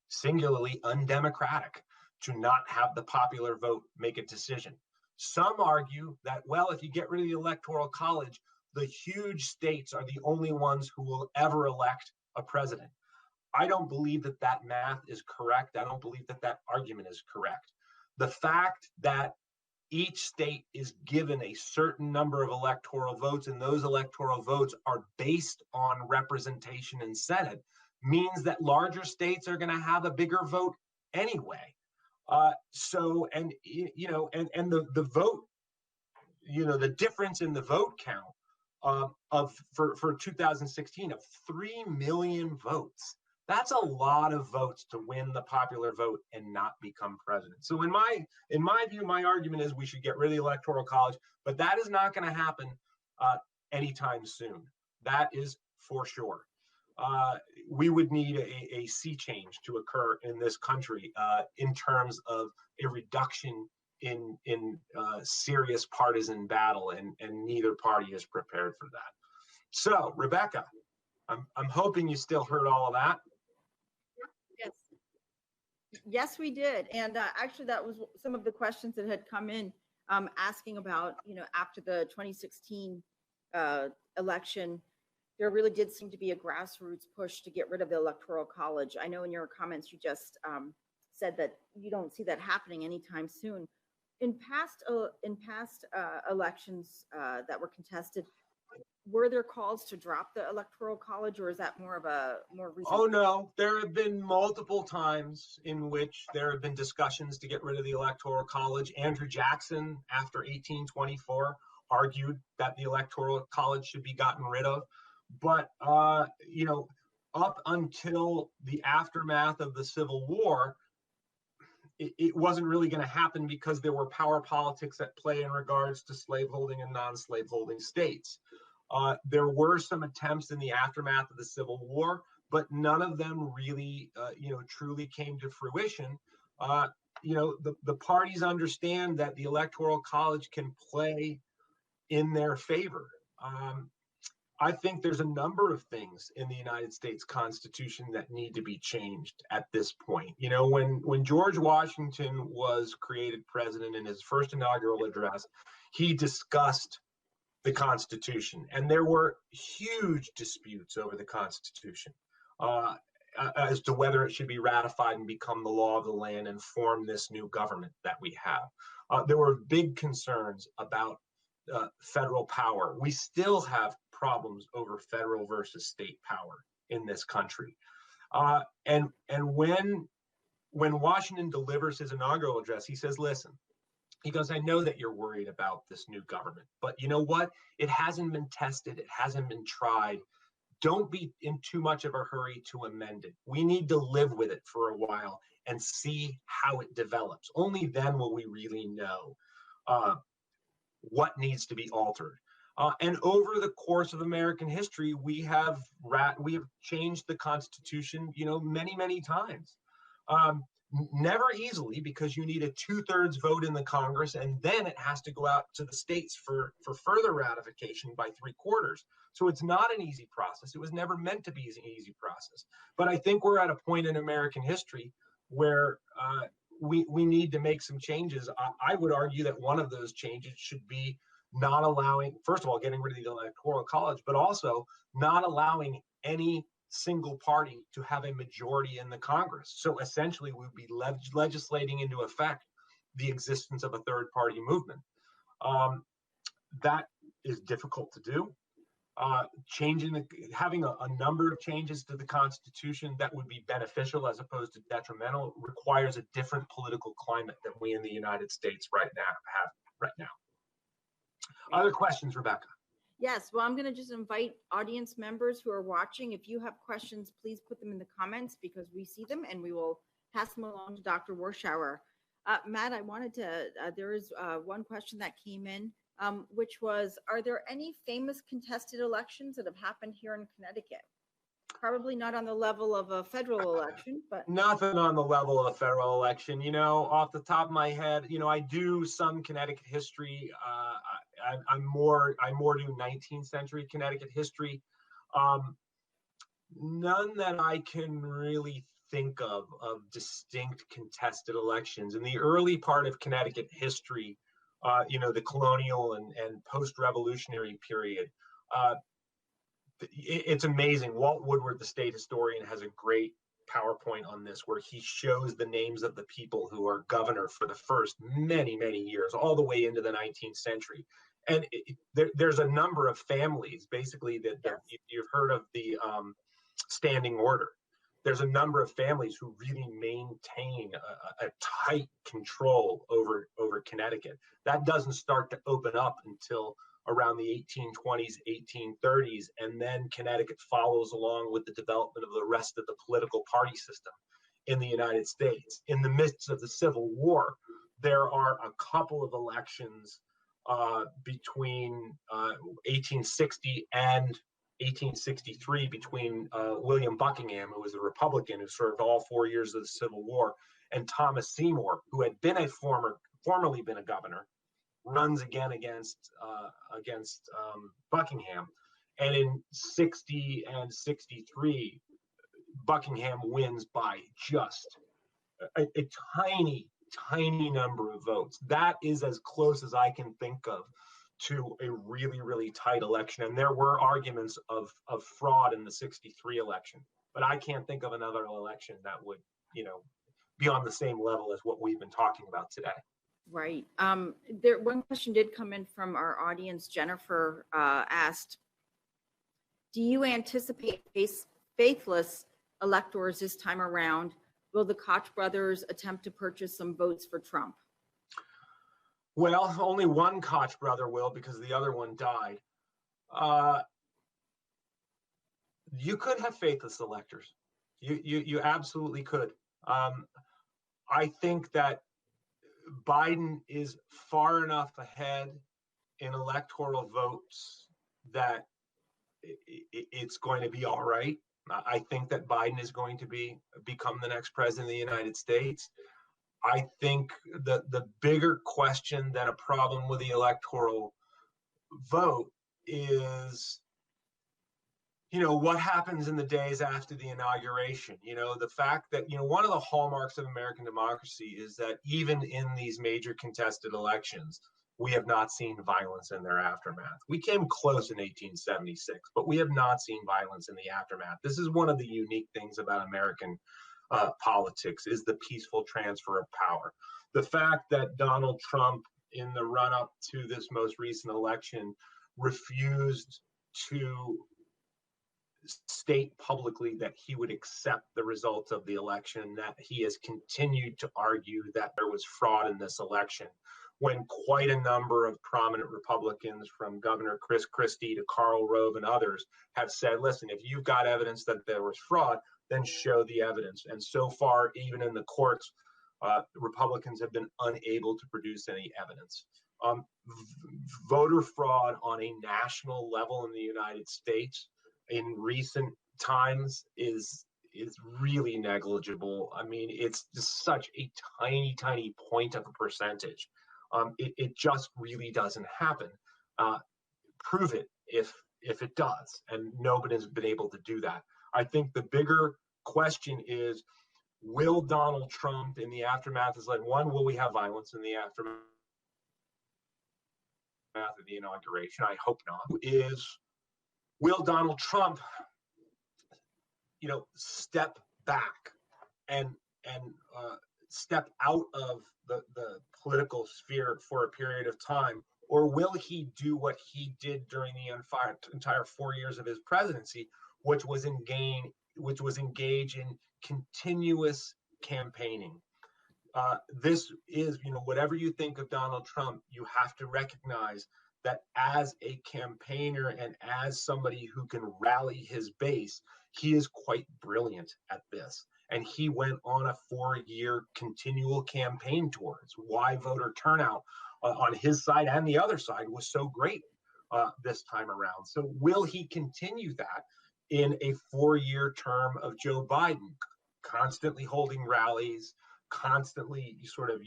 singularly undemocratic to not have the popular vote make a decision. Some argue that, well, if you get rid of the electoral college, the huge states are the only ones who will ever elect a president. I don't believe that that math is correct. I don't believe that that argument is correct. The fact that each state is given a certain number of electoral votes, and those electoral votes are based on representation in Senate, means that larger states are going to have a bigger vote anyway. The vote, the difference in the vote count for 2016 of 3 million votes. That's a lot of votes to win the popular vote and not become president. So in my view, my argument is we should get rid of the Electoral College, but that is not going to happen anytime soon. That is for sure. We would need a sea change to occur in this country in terms of a reduction in serious partisan battle, and neither party is prepared for that. So, Rebecca, I'm hoping you still heard all of that. Yes, we did. And actually, that was some of the questions that had come in asking about, after the 2016 election, there really did seem to be a grassroots push to get rid of the Electoral College. I know in your comments, you just said that you don't see that happening anytime soon. In past elections that were contested, were there calls to drop the Electoral College, or is that more recent? Oh, no. There have been multiple times in which there have been discussions to get rid of the Electoral College. Andrew Jackson, after 1824, argued that the Electoral College should be gotten rid of. But, up until the aftermath of the Civil War, it wasn't really going to happen because there were power politics at play in regards to slaveholding and non-slaveholding states. There were some attempts in the aftermath of the Civil War, but none of them really, truly came to fruition. The parties understand that the Electoral College can play in their favor. I think there's a number of things in the United States Constitution that need to be changed at this point. When George Washington was created president in his first inaugural address, he discussed the Constitution, and there were huge disputes over the Constitution as to whether it should be ratified and become the law of the land and form this new government that we have. There were big concerns about federal power. We still have problems over federal versus state power in this country. And when Washington delivers his inaugural address, he says, listen, he goes, I know that you're worried about this new government, but you know what? It hasn't been tested. It hasn't been tried. don't be in too much of a hurry to amend it. We need to live with it for a while and see how it develops. Only then will we really know what needs to be altered. And over the course of American history, we have changed the Constitution, many times. Never easily, because you need a 2/3 vote in the Congress, and then it has to go out to the states for further ratification by 3/4. So it's not an easy process. It was never meant to be an easy process. But I think we're at a point in American history where we need to make some changes. I would argue that one of those changes should be not allowing, first of all, getting rid of the Electoral College, but also not allowing any single party to have a majority in the Congress. So essentially, we'd be legislating into effect the existence of a third party movement. That is difficult to do. Having a number of changes to the Constitution that would be beneficial as opposed to detrimental requires a different political climate than we in the United States have right now. Other questions, Rebecca? Yes, well, I'm going to just invite audience members who are watching. If you have questions, please put them in the comments because we see them and we will pass them along to Dr. Warshauer. Matt, I wanted to, there is one question that came in, which was, are there any famous contested elections that have happened here in Connecticut? Probably not on the level of a federal election, but nothing on the level of a federal election. Off the top of my head, I do some Connecticut history. I more do 19th century Connecticut history. None that I can really think of distinct contested elections. In the early part of Connecticut history, the colonial and post-revolutionary period, it's amazing. Walt Woodward, the state historian, has a great PowerPoint on this where he shows the names of the people who are governor for the first many years, all the way into the 19th century. And there's a number of families, basically, that you've heard of the standing order. There's a number of families who really maintain a tight control over Connecticut. That doesn't start to open up until around the 1820s, 1830s, and then Connecticut follows along with the development of the rest of the political party system in the United States. In the midst of the Civil War, there are a couple of elections between 1860 and 1863 between William Buckingham, who was a Republican who served all 4 years of the Civil War, and Thomas Seymour, who had been formerly been a governor, runs again against Buckingham. And in 60 and 63, Buckingham wins by just a tiny number of votes. That is as close as I can think of to a really tight election. And there were arguments of fraud in the 63 election, but I can't think of another election that would, be on the same level as what we've been talking about today. Right. One question did come in from our audience. Jennifer asked, do you anticipate faithless electors this time around? Will the Koch brothers attempt to purchase some votes for Trump? Well, only one Koch brother will, because the other one died. You could have faithless electors. You absolutely could. I think that Biden is far enough ahead in electoral votes that it's going to be all right. I think that Biden is going to become the next president of the United States. I think that the bigger question than a problem with the electoral vote is, what happens in the days after the inauguration? The fact that, one of the hallmarks of American democracy is that even in these major contested elections, we have not seen violence in their aftermath. We came close in 1876, but we have not seen violence in the aftermath. This is one of the unique things about American politics, is the peaceful transfer of power. The fact that Donald Trump, in the run-up to this most recent election, refused to state publicly that he would accept the results of the election, that he has continued to argue that there was fraud in this election, when quite a number of prominent Republicans, from Governor Chris Christie to Karl Rove and others, have said, listen, if you've got evidence that there was fraud, then show the evidence. And so far, even in the courts, Republicans have been unable to produce any evidence. Voter fraud on a national level in the United States in recent times is really negligible. I mean, it's just such a tiny point of a percentage. It just really doesn't happen. Prove it if it does, and nobody's been able to do that. I think the bigger question is, will Donald Trump, in the aftermath, is like, one, will we have violence in the aftermath of the inauguration? I hope not. Will Donald Trump, step back and step out of the political sphere for a period of time, or will he do what he did during the entire 4 years of his presidency, which was engage in continuous campaigning? This is, whatever you think of Donald Trump, you have to recognize that as a campaigner and as somebody who can rally his base, he is quite brilliant at this. And he went on a 4-year continual campaign tour. It's why voter turnout on his side and the other side was so great this time around. So will he continue that in a 4-year term of Joe Biden, constantly holding rallies, constantly sort of,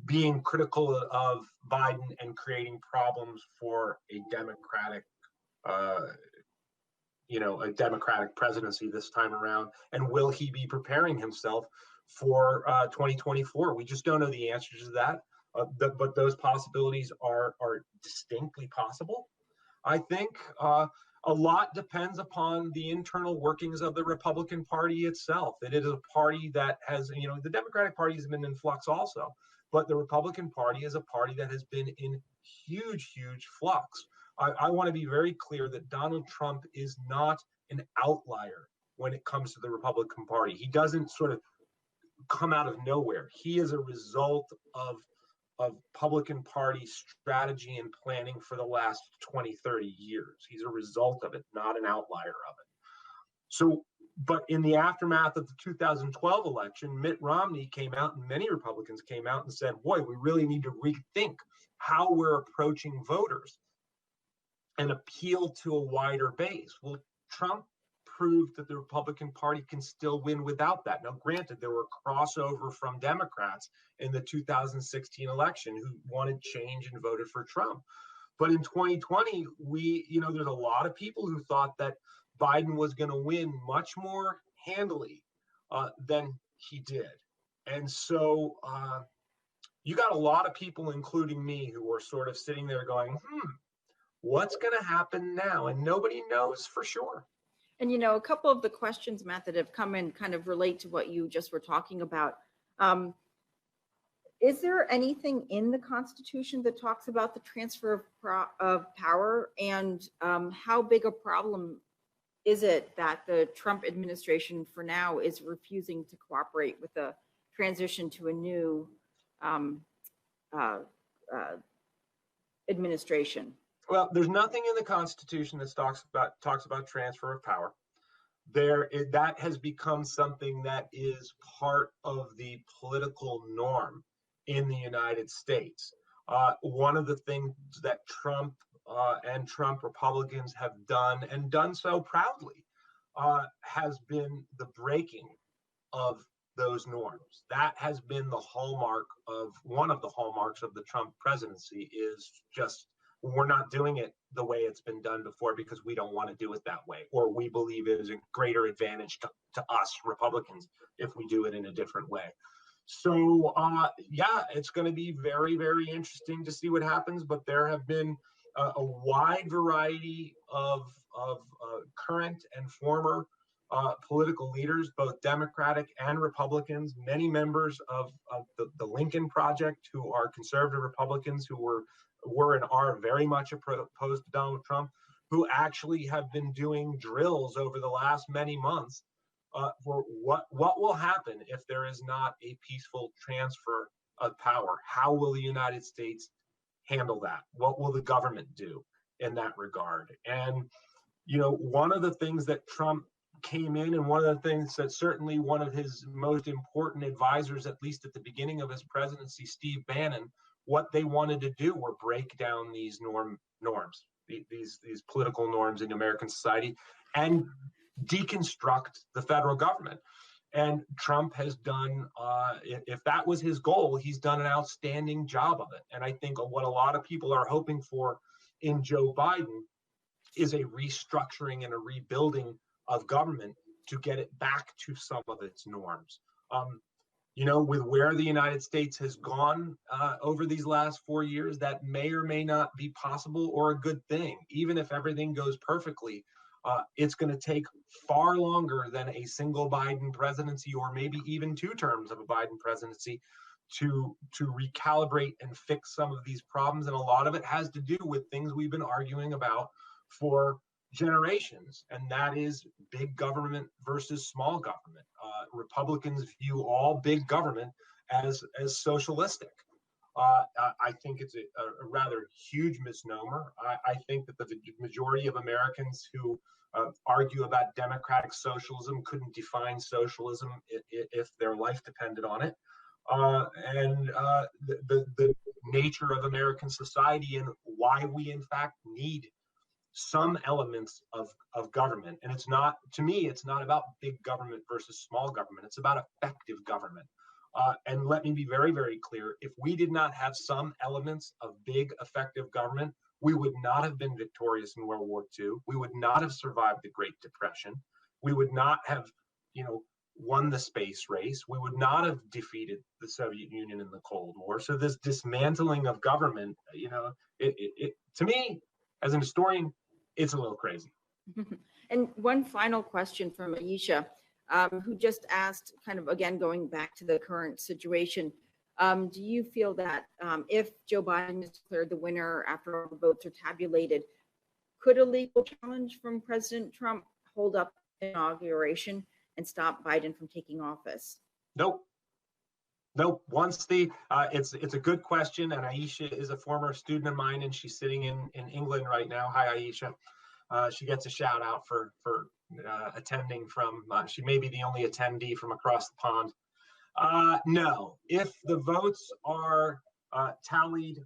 being critical of Biden and creating problems for a Democratic presidency this time around? And will he be preparing himself for 2024? We just don't know the answers to that, but those possibilities are distinctly possible. I think a lot depends upon the internal workings of the Republican Party itself. It is a party that has, the Democratic Party has been in flux also, but the Republican Party is a party that has been in huge flux. I want to be very clear that Donald Trump is not an outlier when it comes to the Republican Party. He doesn't sort of come out of nowhere. He is a result of Republican Party strategy and planning for the last 20, 30 years. He's a result of it, not an outlier of it. So, but in the aftermath of the 2012 election, Mitt Romney came out and many Republicans came out and said, boy, we really need to rethink how we're approaching voters and appeal to a wider base. Well, Trump proved that the Republican Party can still win without that. Now, granted, there were crossover from Democrats in the 2016 election who wanted change and voted for Trump. But in 2020, there's a lot of people who thought that Biden was going to win much more handily than he did. And so you got a lot of people, including me, who were sort of sitting there going, what's going to happen now? And nobody knows for sure. And, a couple of the questions, Matt, that have come in kind of relate to what you just were talking about. Is there anything in the Constitution that talks about the transfer of power? And how big a problem is it that the Trump administration, for now, is refusing to cooperate with the transition to a new administration? Well, there's nothing in the Constitution that talks about transfer of power. That has become something that is part of the political norm in the United States. One of the things that Trump and Trump Republicans have done, and done so proudly, has been the breaking of those norms. That has been one of the hallmarks of the Trump presidency, is just, we're not doing it the way it's been done before because we don't want to do it that way, or we believe it is a greater advantage to us Republicans if we do it in a different way. So it's going to be very, very interesting to see what happens. But there have been a wide variety of current and former political leaders, both Democratic and Republicans, many members of the Lincoln Project who are conservative Republicans who were and are very much opposed to Donald Trump, who actually have been doing drills over the last many months for what will happen if there is not a peaceful transfer of power. How will the United States handle that? What will the government do in that regard? And, one of the things that Trump came in, and one of the things that certainly one of his most important advisors, at least at the beginning of his presidency, Steve Bannon, what they wanted to do were break down these norms, these political norms in American society, and deconstruct the federal government. And Trump has done, if that was his goal, he's done an outstanding job of it. And I think what a lot of people are hoping for in Joe Biden is a restructuring and a rebuilding of government to get it back to some of its norms. With where the United States has gone over these last 4 years, that may or may not be possible or a good thing. Even if everything goes perfectly, it's going to take far longer than a single Biden presidency, or maybe even 2 terms of a Biden presidency, to recalibrate and fix some of these problems. And a lot of it has to do with things we've been arguing about for generations, and that is big government versus small government. Republicans view all big government as socialistic. I think it's a rather huge misnomer. I think that the majority of Americans who argue about democratic socialism couldn't define socialism if their life depended on it. The nature of American society and why we in fact need some elements of government. And it's not, to me, it's not about big government versus small government. It's about effective government. And let me be very, very clear. If we did not have some elements of big, effective government, we would not have been victorious in World War II. We would not have survived the Great Depression. We would not have, won the space race. We would not have defeated the Soviet Union in the Cold War. So this dismantling of government, to me, as an historian, it's a little crazy. And one final question from Aisha, who just asked, kind of again going back to the current situation, do you feel that if Joe Biden is declared the winner after all the votes are tabulated, could a legal challenge from President Trump hold up the inauguration and stop Biden from taking office? Nope. Once it's a good question, and Aisha is a former student of mine, and she's sitting in England right now. Hi, Aisha. She gets a shout out for attending from. She may be the only attendee from across the pond. No, if the votes are tallied,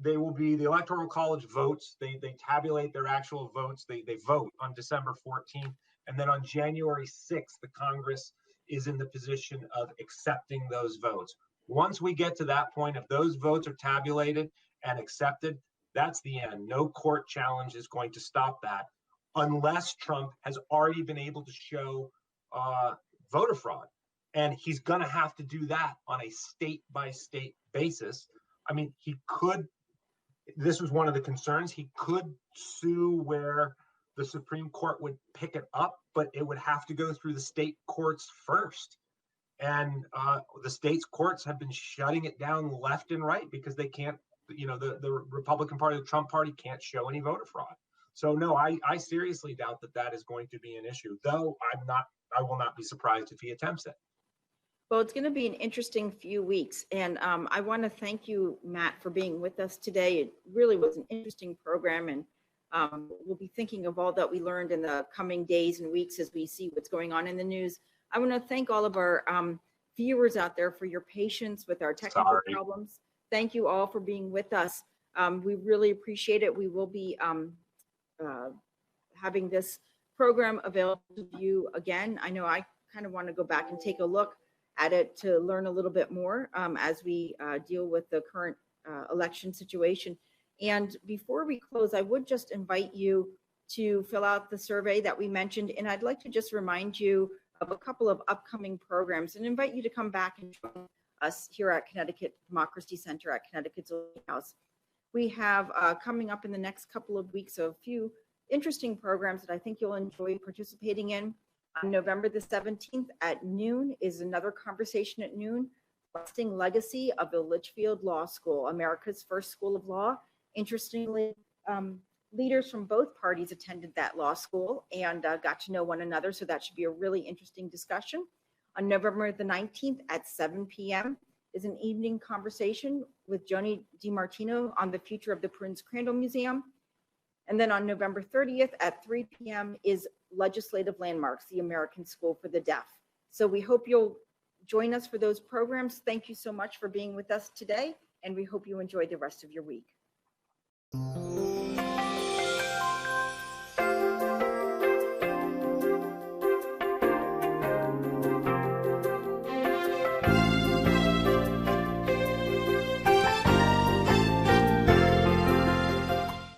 they will be the Electoral College votes. They tabulate their actual votes. They vote on December 14th, and then on January 6th, the Congress is in the position of accepting those votes. Once we get to that point, if those votes are tabulated and accepted, that's the end. No court challenge is going to stop that, unless Trump has already been able to show voter fraud. And he's going to have to do that on a state-by-state basis. I mean, he could, this was one of the concerns, he could sue where the Supreme Court would pick it up, but it would have to go through the state courts first. And the state's courts have been shutting it down left and right because they can't, the Republican Party, the Trump Party can't show any voter fraud. So no, I seriously doubt that is going to be an issue, though I will not be surprised if he attempts it. Well, it's going to be an interesting few weeks. And I want to thank you, Matt, for being with us today. It really was an interesting program. And we'll be thinking of all that we learned in the coming days and weeks as we see what's going on in the news. I want to thank all of our viewers out there for your patience with our technical problems. Thank you all for being with us. We really appreciate it. We will be having this program available to you again. I know I kind of want to go back and take a look at it to learn a little bit more as we deal with the current election situation. And before we close, I would just invite you to fill out the survey that we mentioned. And I'd like to just remind you of a couple of upcoming programs and invite you to come back and join us here at Connecticut Democracy Center at Connecticut's Old House. We have coming up in the next couple of weeks a few interesting programs that I think you'll enjoy participating in. On November the 17th at noon is another conversation at noon, Lasting Legacy of the Litchfield Law School, America's first school of law. Interestingly, leaders from both parties attended that law school and got to know one another, so that should be a really interesting discussion. On November the 19th at 7 p.m. is an evening conversation with Joni DiMartino on the future of the Prince Crandall Museum. And then on November 30th at 3 p.m. is Legislative Landmarks, the American School for the Deaf. So we hope you'll join us for those programs. Thank you so much for being with us today, and we hope you enjoy the rest of your week.